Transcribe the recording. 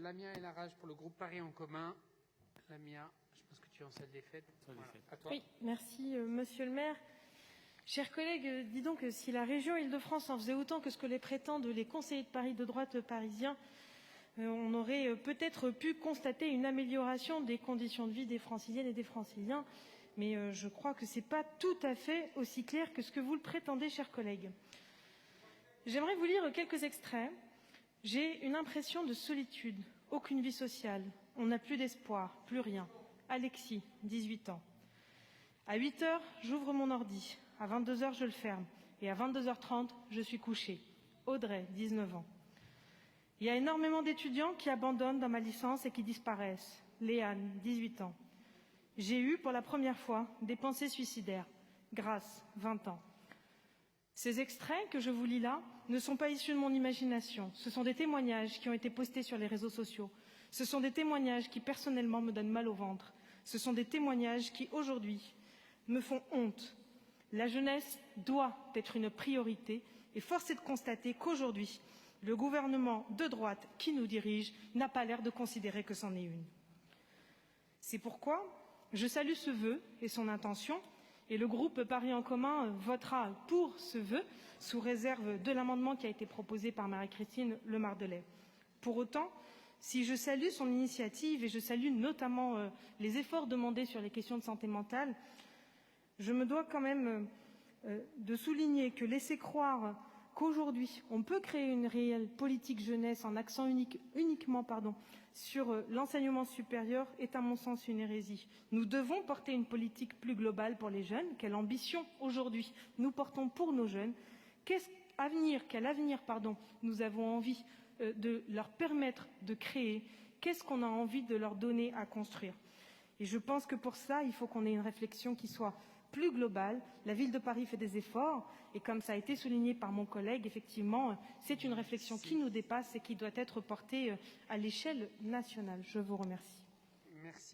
Lamia El Harraj pour le groupe Paris en commun. Lamia, je pense que tu es en salle des fêtes. Voilà, à toi. Oui, merci Monsieur le maire. Chers collègues, dis donc, si la région Île-de-France en faisait autant que ce que les prétendent les conseillers de Paris de droite parisiens, on aurait peut-être pu constater une amélioration des conditions de vie des Franciliennes et des Franciliens, mais je crois que ce n'est pas tout à fait aussi clair que ce que vous le prétendez, chers collègues. J'aimerais vous lire quelques extraits. J'ai une impression de solitude, aucune vie sociale, on n'a plus d'espoir, plus rien. Alexis, 18 ans. À 8 heures, j'ouvre mon ordi. À 22 heures, je le ferme. Et à 22h30, je suis couchée. Audrey, 19 ans. Il y a énormément d'étudiants qui abandonnent dans ma licence et qui disparaissent. Léane, 18 ans. J'ai eu, pour la première fois, des pensées suicidaires. Grace, 20 ans. Ces extraits que je vous lis là ne sont pas issus de mon imagination. Ce sont des témoignages qui ont été postés sur les réseaux sociaux. Ce sont des témoignages qui, personnellement, me donnent mal au ventre. Ce sont des témoignages qui, aujourd'hui, me font honte. La jeunesse doit être une priorité et force est de constater qu'aujourd'hui, le gouvernement de droite qui nous dirige n'a pas l'air de considérer que c'en est une. C'est pourquoi je salue ce vœu et son intention, et le groupe Paris en commun votera pour ce vœu, sous réserve de l'amendement qui a été proposé par Marie-Christine Le Mardelet. Pour autant, si je salue son initiative et je salue notamment les efforts demandés sur les questions de santé mentale, je me dois quand même de souligner que laisser croire qu'aujourd'hui, on peut créer une réelle politique jeunesse en accent uniquement sur l'enseignement supérieur est à mon sens une hérésie. Nous devons porter une politique plus globale pour les jeunes. Quelle ambition aujourd'hui nous portons pour nos jeunes? Quel avenir nous avons envie de leur permettre de créer? Qu'est-ce qu'on a envie de leur donner à construire? Et je pense que pour ça, il faut qu'on ait une réflexion qui soit plus globale. La ville de Paris fait des efforts et comme ça a été souligné par mon collègue, effectivement, c'est une réflexion qui nous dépasse et qui doit être portée à l'échelle nationale. Je vous remercie. Merci.